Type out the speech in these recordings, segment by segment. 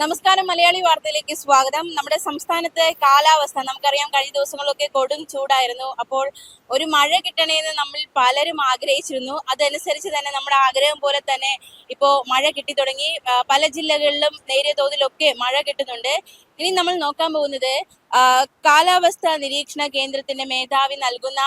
നമസ്കാരം. മലയാളി വാർത്തയിലേക്ക് സ്വാഗതം. നമ്മുടെ സംസ്ഥാനത്തെ കാലാവസ്ഥ നമുക്കറിയാം, കഴിഞ്ഞ ദിവസങ്ങളിലൊക്കെ കൊടും ചൂടായിരുന്നു. അപ്പോൾ ഒരു മഴ കിട്ടണേന്ന് നമ്മൾ പലരും ആഗ്രഹിച്ചിരുന്നു. അതനുസരിച്ച് തന്നെ നമ്മുടെ ആഗ്രഹം പോലെ തന്നെ ഇപ്പോൾ മഴ കിട്ടി തുടങ്ങി. പല ജില്ലകളിലും നേരിയ തോതിലൊക്കെ മഴ കിട്ടുന്നുണ്ട്. ഇനി നമ്മൾ നോക്കാൻ പോകുന്നത് കാലാവസ്ഥ നിരീക്ഷണ കേന്ദ്രത്തിന്റെ മേധാവി നൽകുന്ന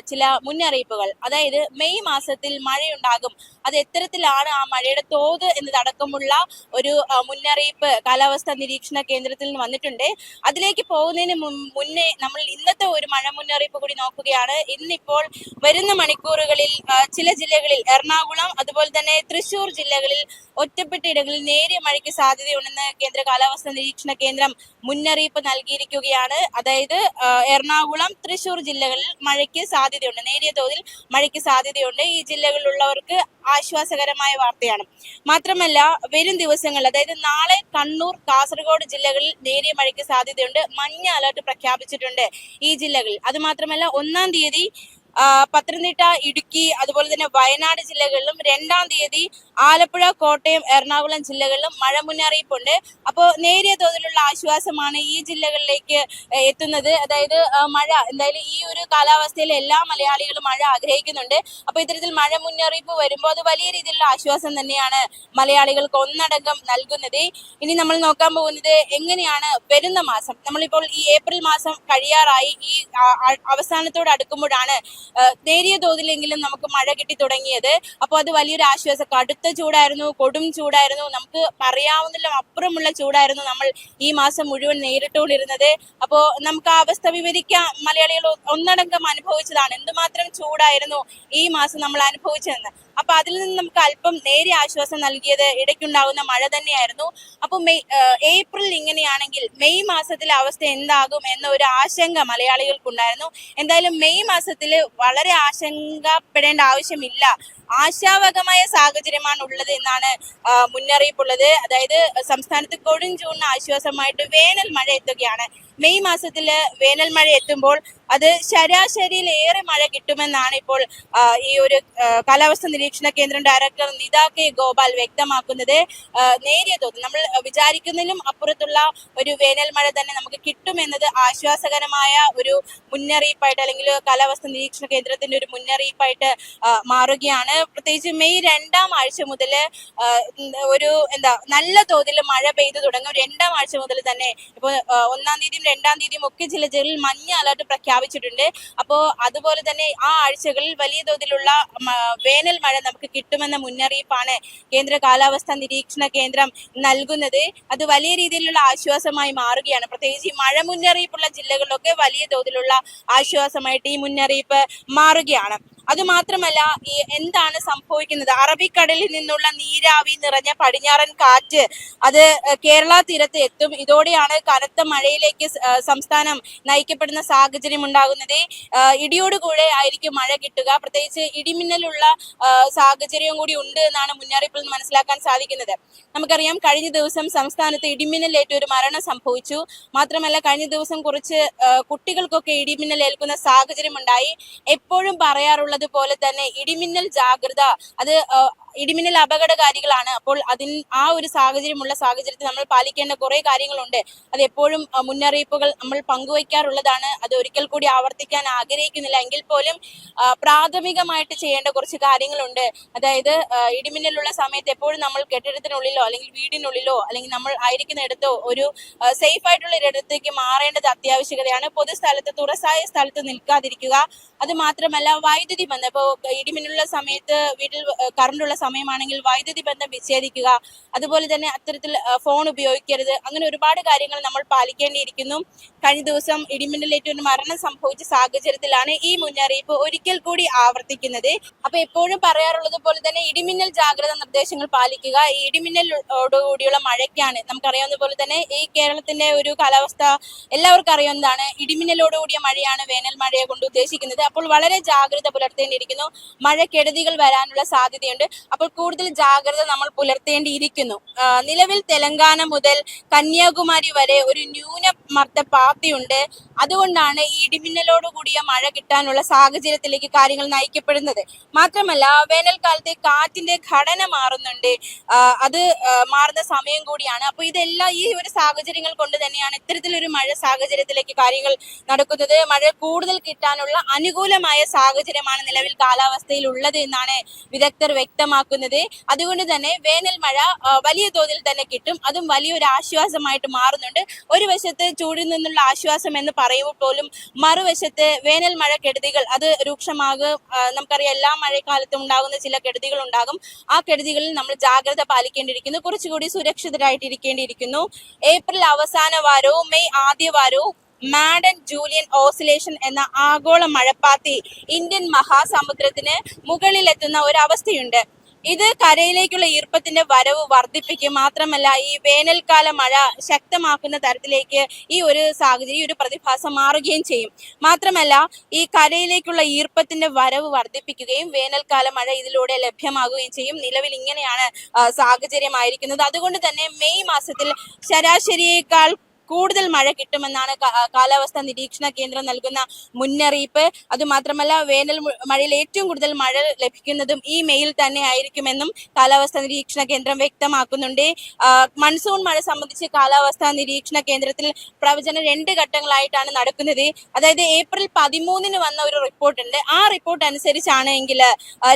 ചില മുന്നറിയിപ്പുകൾ. അതായത് മെയ് മാസത്തിൽ മഴയുണ്ടാകും, അത് എത്തരത്തിലാണ് ആ മഴയുടെ തോത് എന്നതടക്കമുള്ള ഒരു മുന്നറിയിപ്പ് കാലാവസ്ഥാ നിരീക്ഷണ കേന്ദ്രത്തിൽ നിന്ന് വന്നിട്ടുണ്ട്. അതിലേക്ക് പോകുന്നതിന് മുന്നേ നമ്മൾ ഇന്നത്തെ ഒരു മഴ മുന്നറിയിപ്പ് കൂടി നോക്കുകയാണ്. ഇന്നിപ്പോൾ വരുന്ന മണിക്കൂറുകളിൽ ചില ജില്ലകളിൽ, എറണാകുളം അതുപോലെ തന്നെ തൃശൂർ ജില്ലകളിൽ ഒറ്റപ്പെട്ട ഇടങ്ങളിൽ നേരിയ മഴയ്ക്ക് സാധ്യതയുണ്ടെന്ന് കേന്ദ്ര കാലാവസ്ഥാ നിരീക്ഷണ കേന്ദ്രം മുന്നറിയിപ്പ് നൽകിയിരിക്കുകയാണ്. അതായത് എറണാകുളം, തൃശൂർ ജില്ലകളിൽ മഴയ്ക്ക് സാധ്യതയുണ്ട്, നേരിയ തോതിൽ മഴയ്ക്ക് സാധ്യതയുണ്ട്. ഈ ജില്ലകളിലുള്ളവർക്ക് ആശ്വാസകരമായ വാർത്തയാണ്. മാത്രമല്ല, വരും ദിവസങ്ങളിൽ, അതായത് നാളെ കണ്ണൂർ, കാസർഗോഡ് ജില്ലകളിൽ നേരിയ മഴയ്ക്ക് സാധ്യതയുണ്ട്. മഞ്ഞ അലർട്ട് പ്രഖ്യാപിച്ചിട്ടുണ്ട് ഈ ജില്ലകളിൽ. അത് മാത്രമല്ല, 1-ാം തീയതി പത്തനംതിട്ട, ഇടുക്കി അതുപോലെ തന്നെ വയനാട് ജില്ലകളിലും, 2-ാം തീയതി ആലപ്പുഴ, കോട്ടയം, എറണാകുളം ജില്ലകളിലും മഴ മുന്നറിയിപ്പുണ്ട്. അപ്പോൾ നേരിയ തോതിലുള്ള ആശ്വാസമാണ് ഈ ജില്ലകളിലേക്ക് എത്തുന്നത്. അതായത് മഴ എന്തായാലും ഈ ഒരു കാലാവസ്ഥയിൽ എല്ലാ മലയാളികളും മഴ ആഗ്രഹിക്കുന്നുണ്ട്. അപ്പോൾ ഇത്തരത്തിൽ മഴ മുന്നറിയിപ്പ് വരുമ്പോൾ അത് വലിയ രീതിയിലുള്ള ആശ്വാസം തന്നെയാണ് മലയാളികൾക്ക് ഒന്നടങ്കം നൽകുന്നത്. ഇനി നമ്മൾ നോക്കാൻ പോകുന്നത് എങ്ങനെയാണ് വരുന്ന മാസം. നമ്മളിപ്പോൾ ഈ ഏപ്രിൽ മാസം കഴിയാറായി, ഈ അവസാനത്തോട് അടുക്കുമ്പോഴാണ് നേരിയ തോതിലെങ്കിലും നമുക്ക് മഴ കിട്ടി തുടങ്ങിയത്. അപ്പോൾ അത് വലിയൊരു ആശ്വാസം. കടുത്ത ചൂടായിരുന്നു, കൊടും ചൂടായിരുന്നു, നമുക്ക് പറയാവുന്നതിലും അപ്പുറമുള്ള ചൂടായിരുന്നു നമ്മൾ ഈ മാസം മുഴുവൻ നേരിട്ടുകൊണ്ടിരുന്നത്. അപ്പോൾ നമുക്ക് ആ അവസ്ഥ വിവരിക്കാൻ മലയാളികൾ ഒന്നടങ്കം അനുഭവിച്ചതാണ്, എന്തുമാത്രം ചൂടായിരുന്നു ഈ മാസം നമ്മൾ അനുഭവിച്ചതെന്ന്. അപ്പൊ അതിൽ നിന്ന് നമുക്ക് അല്പം നേരിയ ആശ്വാസം നൽകിയത് ഇടയ്ക്കുണ്ടാകുന്ന മഴ തന്നെയായിരുന്നു. അപ്പൊ ഏപ്രിൽ ഇങ്ങനെയാണെങ്കിൽ മെയ് മാസത്തിലെ അവസ്ഥ എന്താകും എന്ന ഒരു ആശങ്ക മലയാളികൾക്കുണ്ടായിരുന്നു. എന്തായാലും മെയ് മാസത്തിൽ വളരെ ആശങ്കപ്പെടേണ്ട ആവശ്യമില്ല, ആശാവഹമായ സാഹചര്യമാണ് ഉള്ളത് എന്നാണ് മുന്നറിയിപ്പുള്ളത്. അതായത് സംസ്ഥാനത്ത് കൊടും ചൂടിന് ആശ്വാസമായിട്ട് വേനൽ മഴ എത്തുകയാണ്. മെയ് മാസത്തില് വേനൽ മഴ എത്തുമ്പോൾ അത് ശരാശരിയിൽ ഏറെ മഴ കിട്ടുമെന്നാണ് ഇപ്പോൾ ഈ ഒരു കാലാവസ്ഥാ നിരീക്ഷണ കേന്ദ്രം ഡയറക്ടർ നിത കെ ഗോപാൽ വ്യക്തമാക്കുന്നത്. നേരിയ തോതിൽ നമ്മൾ വിചാരിക്കുന്നതിലും അപ്പുറത്തുള്ള ഒരു വേനൽ മഴ തന്നെ നമുക്ക് കിട്ടുമെന്നത് ആശ്വാസകരമായ ഒരു മുന്നറിയിപ്പായിട്ട്, അല്ലെങ്കിൽ കാലാവസ്ഥാ നിരീക്ഷണ കേന്ദ്രത്തിന്റെ ഒരു മുന്നറിയിപ്പായിട്ട് മാറുകയാണ്. പ്രത്യേകിച്ച് മെയ് 2-ാം ആഴ്ച മുതൽ ഒരു നല്ല തോതിൽ മഴ പെയ്തു തുടങ്ങും. 2-ാം ആഴ്ച മുതൽ തന്നെ ഇപ്പോൾ 1-ാം തീയതിയും 2-ാം തീയതിയും ഒക്കെ ചില ജില്ലകളിൽ മഞ്ഞ അലർട്ട് പ്രഖ്യാപിച്ചിട്ടുണ്ട്. അപ്പോൾ അതുപോലെ തന്നെ ആ ആഴ്ചകളിൽ വലിയ തോതിലുള്ള വേനൽ മഴ നമുക്ക് കിട്ടുമെന്ന മുന്നറിയിപ്പാണ് കേന്ദ്ര കാലാവസ്ഥാ നിരീക്ഷണ കേന്ദ്രം നൽകുന്നത്. അത് വലിയ രീതിയിലുള്ള ആശ്വാസമായി മാറുകയാണ്. പ്രത്യേകിച്ച് ഈ മഴ മുന്നറിയിപ്പുള്ള ജില്ലകളിലൊക്കെ വലിയ തോതിലുള്ള ആശ്വാസമായിട്ട് ഈ മുന്നറിയിപ്പ് മാറുകയാണ്. അതുമാത്രമല്ല, ഈ എന്താണ് സംഭവിക്കുന്നത്, അറബിക്കടലിൽ നിന്നുള്ള നീരാവി നിറഞ്ഞ പടിഞ്ഞാറൻ കാറ്റ് അത് കേരള തീരത്ത് എത്തും. ഇതോടെയാണ് കനത്ത മഴയിലേക്ക് സംസ്ഥാനം നയിക്കപ്പെടുന്ന സാഹചര്യം ഉണ്ടാകുന്നത്. ഇടിയോടുകൂടെ ആയിരിക്കും മഴ കിട്ടുക. പ്രത്യേകിച്ച് ഇടിമിന്നലുള്ള സാഹചര്യവും കൂടി ഉണ്ട് എന്നാണ് മുന്നറിയിപ്പിൽ നിന്ന് മനസ്സിലാക്കാൻ സാധിക്കുന്നത്. നമുക്കറിയാം, കഴിഞ്ഞ ദിവസം സംസ്ഥാനത്ത് ഇടിമിന്നലേറ്റ് ഒരു മരണം സംഭവിച്ചു. മാത്രമല്ല, കഴിഞ്ഞ ദിവസം കുറച്ച് കുട്ടികൾക്കൊക്കെ ഇടിമിന്നൽ ഏൽക്കുന്ന സാഹചര്യം ഉണ്ടായി. എപ്പോഴും പറയാറുള്ളത് പോലെ തന്നെ ഇടിമിന്നൽ ജാഗ്രത, അത് ഇടിമിന്നൽ അപകടകാരികളാണ്. അപ്പോൾ ആ ഒരു സാഹചര്യത്തിൽ നമ്മൾ പാലിക്കേണ്ട കുറെ കാര്യങ്ങളുണ്ട്. അത് എപ്പോഴും മുന്നറിയിപ്പുകൾ നമ്മൾ പങ്കുവയ്ക്കാറുള്ളതാണ്. അത് ഒരിക്കൽ കൂടി ആവർത്തിക്കാൻ ആഗ്രഹിക്കുന്നില്ല. എങ്കിൽ പോലും പ്രാഥമികമായിട്ട് ചെയ്യേണ്ട കുറച്ച് കാര്യങ്ങളുണ്ട്. അതായത് ഇടിമിന്നലുള്ള സമയത്ത് എപ്പോഴും നമ്മൾ കെട്ടിടത്തിനുള്ളിലോ അല്ലെങ്കിൽ വീടിനുള്ളിലോ അല്ലെങ്കിൽ നമ്മൾ ആയിരിക്കുന്ന ഇടത്തോ ഒരു സേഫ് ആയിട്ടുള്ള ഒരിടത്തേക്ക് മാറേണ്ടത് അത്യാവശ്യകതയാണ്. പൊതുസ്ഥലത്ത്, തുറസായ സ്ഥലത്ത് നിൽക്കാതിരിക്കുക. അത് മാത്രമല്ല, വൈദ്യുതി ബന്ധം, ഇപ്പോൾ ഇടിമിന്നലുള്ള സമയത്ത് വീട്ടിൽ കറണ്ടുള്ള സമയമാണെങ്കിൽ വൈദ്യുതി ബന്ധം വിച്ഛേദിക്കുക. അതുപോലെ തന്നെ അത്തരത്തിൽ ഫോൺ ഉപയോഗിക്കരുത്. അങ്ങനെ ഒരുപാട് കാര്യങ്ങൾ നമ്മൾ പാലിക്കേണ്ടിയിരിക്കുന്നു. കഴിഞ്ഞ ദിവസം ഇടിമിന്നലേറ്റ് ഒരു മരണം സംഭവിച്ച സാഹചര്യത്തിലാണ് ഈ മുന്നറിയിപ്പ് ഒരിക്കൽ കൂടി ആവർത്തിക്കുന്നത്. അപ്പൊ എപ്പോഴും പറയാറുള്ളത് പോലെ തന്നെ ഇടിമിന്നൽ ജാഗ്രത നിർദ്ദേശങ്ങൾ പാലിക്കുക. ഈ ഇടിമിന്നലോടുകൂടിയുള്ള മഴയ്ക്കാണ്, നമുക്കറിയാവുന്ന പോലെ തന്നെ ഈ കേരളത്തിന്റെ ഒരു കാലാവസ്ഥ എല്ലാവർക്കും അറിയാവുന്നതാണ്. ഇടിമിന്നലോടുകൂടിയ മഴയാണ് വേനൽ മഴയെ കൊണ്ട് ഉദ്ദേശിക്കുന്നത്. അപ്പോൾ വളരെ ജാഗ്രത പുലർത്തേണ്ടിയിരിക്കുന്നു. മഴക്കെടുതികൾ വരാനുള്ള സാധ്യതയുണ്ട്. അപ്പോൾ കൂടുതൽ ജാഗ്രത നമ്മൾ പുലർത്തേണ്ടിയിരിക്കുന്നു. നിലവിൽ തെലങ്കാന മുതൽ കന്യാകുമാരി വരെ ഒരു ന്യൂനമർദ്ദ പാത്തിയുണ്ട്. അതുകൊണ്ടാണ് ഈ ഇടിമിന്നലോട് കൂടിയ മഴ കിട്ടാനുള്ള സാഹചര്യത്തിലേക്ക് കാര്യങ്ങൾ നയിക്കപ്പെടുന്നത്. മാത്രമല്ല വേനൽക്കാലത്തെ കാറ്റിന്റെ ഘടന മാറുന്നുണ്ട്. അത് മാറുന്ന സമയം കൂടിയാണ്. അപ്പോൾ ഇതെല്ലാം ഈ ഒരു സാഹചര്യങ്ങൾ കൊണ്ട് തന്നെയാണ് ഇത്തരത്തിലൊരു മഴ സാഹചര്യത്തിലേക്ക് കാര്യങ്ങൾ നടക്കുന്നത്. മഴ കൂടുതൽ കിട്ടാനുള്ള അനുകൂലമായ സാഹചര്യമാണ് നിലവിൽ കാലാവസ്ഥയിൽ ഉള്ളത് എന്നാണ് വിദഗ്ധർ വ്യക്തമാക്കുന്നത്. അതുകൊണ്ട് തന്നെ വേനൽ മഴ വലിയ തോതിൽ തന്നെ കിട്ടും. അതും വലിയൊരു ആശ്വാസമായിട്ട് മാറുന്നുണ്ട്. ഒരു വശത്ത് ചൂടിൽ നിന്നുള്ള ആശ്വാസം എന്ന് പറയുമ്പോൾ പോലും മറുവശത്ത് വേനൽ മഴ കെടുതികൾ അത് രൂക്ഷമാകും. നമുക്കറിയാം എല്ലാ മഴക്കാലത്തും ഉണ്ടാകുന്ന ചില കെടുതികൾ ഉണ്ടാകും. ആ കെടുതികളിൽ നമ്മൾ ജാഗ്രത പാലിക്കേണ്ടിയിരിക്കുന്നു. കുറച്ചുകൂടി സുരക്ഷിതരായിട്ടിരിക്കേണ്ടിയിരിക്കുന്നു. ഏപ്രിൽ അവസാന വാരവും മെയ് ആദ്യ വാരവും മാഡൻ ജൂലിയൻ ഓസിലേഷൻ എന്ന ആഗോള മഴപ്പാത്തി ഇന്ത്യൻ മഹാസമുദ്രത്തിന് മുകളിലെത്തുന്ന ഒരു അവസ്ഥയുണ്ട്. ഇത് കരയിലേക്കുള്ള ഈർപ്പത്തിന്റെ വരവ് വർദ്ധിപ്പിക്കും. മാത്രമല്ല ഈ വേനൽക്കാല മഴ ശക്തമാക്കുന്ന തരത്തിലേക്ക് ഈ ഒരു സാഹചര്യം, ഈ ഒരു പ്രതിഭാസം മാറുകയും ചെയ്യും. മാത്രമല്ല ഈ കരയിലേക്കുള്ള ഈർപ്പത്തിന്റെ വരവ് വർദ്ധിപ്പിക്കുകയും വേനൽക്കാല മഴ ഇതിലൂടെ ലഭ്യമാകുകയും ചെയ്യും. നിലവിൽ ഇങ്ങനെയാണ് സാഹചര്യമായിരിക്കുന്നത്. അതുകൊണ്ട് തന്നെ മെയ് മാസത്തിൽ ശരാശരിയേക്കാൾ കൂടുതൽ മഴ കിട്ടുമെന്നാണ് കാലാവസ്ഥാ നിരീക്ഷണ കേന്ദ്രം നൽകുന്ന മുന്നറിയിപ്പ്. അതുമാത്രമല്ല വേനൽ മഴയിൽ ഏറ്റവും കൂടുതൽ മഴ ലഭിക്കുന്നതും ഈ മെയിൽ തന്നെ ആയിരിക്കുമെന്നും കാലാവസ്ഥാ നിരീക്ഷണ കേന്ദ്രം വ്യക്തമാക്കുന്നുണ്ട്. മൺസൂൺ മഴ സംബന്ധിച്ച് കാലാവസ്ഥാ നിരീക്ഷണ കേന്ദ്രത്തിൽ പ്രവചനം 2 ഘട്ടങ്ങളായിട്ടാണ് നടക്കുന്നത്. അതായത് ഏപ്രിൽ 13 വന്ന ഒരു റിപ്പോർട്ടുണ്ട്. ആ റിപ്പോർട്ട് അനുസരിച്ചാണെങ്കിൽ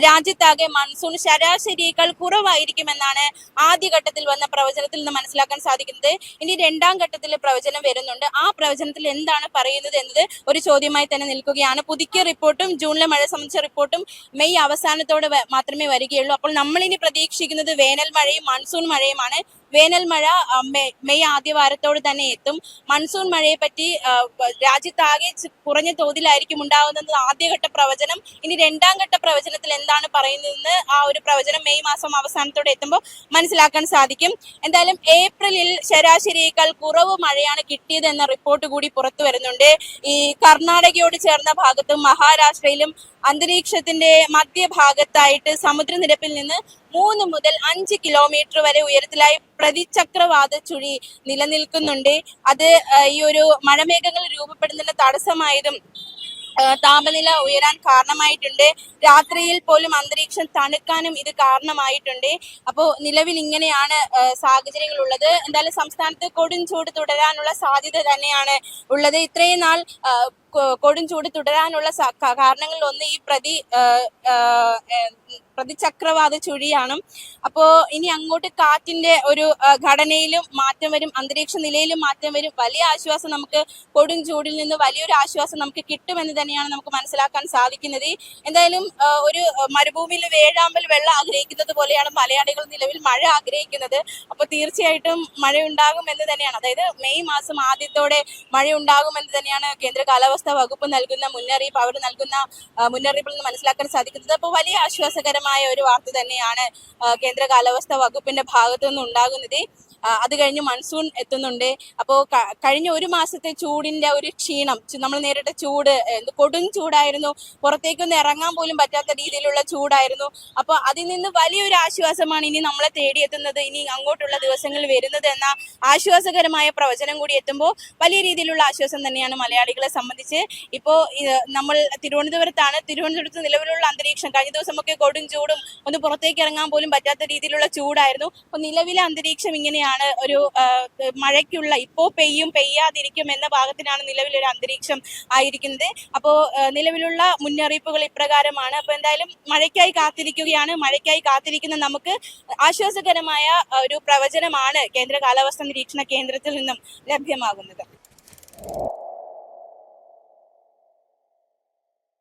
രാജ്യത്താകെ മൺസൂൺ ശരാശരിയേക്കാൾ കുറവായിരിക്കുമെന്നാണ് ആദ്യഘട്ടത്തിൽ വന്ന പ്രവചനത്തിൽ നിന്ന് മനസ്സിലാക്കാൻ സാധിക്കുന്നത്. ഇനി രണ്ടാം ഘട്ടത്തിൽ പ്രവചനം വരുന്നുണ്ട്. ആ പ്രവചനത്തിൽ എന്താണ് പറയുന്നത് എന്നത് ഒരു ചോദ്യമായി തന്നെ നിൽക്കുകയാണ്. പുതുക്കിയ റിപ്പോർട്ടും ജൂണിലെ മഴ സംബന്ധിച്ച റിപ്പോർട്ടും മെയ് അവസാനത്തോടെ മാത്രമേ വരികയുള്ളൂ. അപ്പോൾ നമ്മളിനി പ്രതീക്ഷിക്കുന്നത് വേനൽ മഴയും മൺസൂൺ മഴയുമാണ്. വേനൽ മഴ മെയ് ആദ്യ വാരത്തോട് തന്നെ എത്തും. മൺസൂൺ മഴയെ പറ്റി രാജ്യത്താകെ കുറഞ്ഞ തോതിലായിരിക്കും ഉണ്ടാകുന്നത് ആദ്യഘട്ട പ്രവചനം. ഇനി രണ്ടാം ഘട്ട പ്രവചനത്തിൽ എന്താണ് പറയുന്നതെന്ന് ആ ഒരു പ്രവചനം മെയ് മാസം അവസാനത്തോടെ എത്തുമ്പോൾ മനസ്സിലാക്കാൻ സാധിക്കും. എന്തായാലും ഏപ്രിലിൽ ശരാശരിയേക്കാൾ കുറവ് മഴയാണ് കിട്ടിയത് എന്ന റിപ്പോർട്ട് കൂടി പുറത്തു വരുന്നുണ്ട്. ഈ കർണാടകയോട് ചേർന്ന ഭാഗത്തും മഹാരാഷ്ട്രയിലും അന്തരീക്ഷത്തിന്റെ മധ്യഭാഗത്തായിട്ട് സമുദ്രനിരപ്പിൽ നിന്ന് 3 മുതൽ 5 കിലോമീറ്റർ വരെ ഉയരത്തിലായി പ്രതിചക്രവാത ചുഴി നിലനിൽക്കുന്നുണ്ട്. അത് ഈ ഒരു മഴമേഘങ്ങൾ രൂപപ്പെടുന്നതിന് തടസ്സമായതും താപനില ഉയരാൻ കാരണമായിട്ടുണ്ട്. രാത്രിയിൽ പോലും അന്തരീക്ഷം തണുക്കാനും ഇത് കാരണമായിട്ടുണ്ട്. അപ്പോൾ നിലവിൽ ഇങ്ങനെയാണ് സാഹചര്യങ്ങൾ ഉള്ളത്. എന്തായാലും സംസ്ഥാനത്ത് കൊടും ചൂട് തുടരാനുള്ള സാധ്യത തന്നെയാണ് ഉള്ളത്. ഇത്രയും നാൾ കൊടും ചൂട് തുടരാനുള്ള കാരണങ്ങളിൽ ഒന്ന് ഈ പ്രതിചക്രവാത ചുഴിയാണ്. അപ്പോ ഇനി അങ്ങോട്ട് കാറ്റിന്റെ ഒരു ഘടനയിലും മാറ്റം വരും, അന്തരീക്ഷ നിലയിലും മാറ്റം വരും. വലിയ ആശ്വാസം നമുക്ക് കൊടും ചൂടിൽ നിന്ന് വലിയൊരു ആശ്വാസം നമുക്ക് കിട്ടുമെന്ന് തന്നെയാണ് നമുക്ക് മനസ്സിലാക്കാൻ സാധിക്കുന്നത്. എന്തായാലും ഒരു മരുഭൂമിയിൽ വേഴാമ്പൽ വെള്ളം ആഗ്രഹിക്കുന്നത് പോലെയാണ് മലയാളികൾ നിലവിൽ മഴ ആഗ്രഹിക്കുന്നത്. അപ്പോൾ തീർച്ചയായിട്ടും മഴ ഉണ്ടാകുമെന്ന് തന്നെയാണ്, അതായത് മെയ് മാസം ആദ്യത്തോടെ മഴ ഉണ്ടാകുമെന്ന് തന്നെയാണ് കേന്ദ്ര കാലാവസ്ഥാ വകുപ്പ് നൽകുന്ന മുന്നറിയിപ്പ്. അവർ നൽകുന്ന മുന്നറിയിപ്പിൽ നിന്ന് മനസ്സിലാക്കാൻ സാധിക്കുന്നത്. അപ്പോൾ വലിയ ആശ്വാസകരമായ ഒരു വാർത്ത തന്നെയാണ് കേന്ദ്ര കാലാവസ്ഥാ വകുപ്പിന്റെ ഭാഗത്തു നിന്ന് ഉണ്ടാകുന്നത്. അത് കഴിഞ്ഞ് മൺസൂൺ എത്തുന്നുണ്ട്. അപ്പോൾ കഴിഞ്ഞ ഒരു മാസത്തെ ചൂടിന്റെ ഒരു ക്ഷീണം, നമ്മൾ നേരിട്ട ചൂട് കൊടും ചൂടായിരുന്നു. പുറത്തേക്കൊന്നും ഇറങ്ങാൻ പോലും പറ്റാത്ത രീതിയിലുള്ള ചൂടായിരുന്നു. അപ്പോൾ അതിൽ നിന്ന് വലിയൊരു ആശ്വാസമാണ് ഇനി നമ്മളെ തേടിയെത്തുന്നത്, ഇനി അങ്ങോട്ടുള്ള ദിവസങ്ങളിൽ വരുന്നത് എന്ന ആശ്വാസകരമായ പ്രവചനം കൂടി എത്തുമ്പോൾ വലിയ രീതിയിലുള്ള ആശ്വാസം തന്നെയാണ് മലയാളികളെ സംബന്ധിച്ച്. ഇപ്പോൾ നമ്മൾ തിരുവനന്തപുരത്താണ്. തിരുവനന്തപുരത്ത് നിലവിലുള്ള അന്തരീക്ഷം കഴിഞ്ഞ ദിവസമൊക്കെ കൊടും ചൂടും ഒന്ന് പുറത്തേക്ക് ഇറങ്ങാൻ പോലും പറ്റാത്ത രീതിയിലുള്ള ചൂടായിരുന്നു. അപ്പോൾ നിലവിലെ അന്തരീക്ഷം ഇങ്ങനെയാണ്. ഒരു മഴയ്ക്കുള്ള ഇപ്പോൾ പെയ്യും പെയ്യാതിരിക്കും എന്ന ഭാഗത്തിനാണ് നിലവിലൊരു അന്തരീക്ഷം ആയിരിക്കുന്നത്. അപ്പോൾ നിലവിലുള്ള മുന്നറിയിപ്പുകൾ ഇപ്രകാരമാണ്. അപ്പോൾ എന്തായാലും മഴയ്ക്കായി കാത്തിരിക്കുകയാണ്. മഴയ്ക്കായി കാത്തിരിക്കുന്ന നമുക്ക് ആശ്വാസകരമായ ഒരു പ്രവചനമാണ് കേന്ദ്ര കാലാവസ്ഥാ നിരീക്ഷണ കേന്ദ്രത്തിൽ നിന്നും ലഭ്യമാകുന്നത്.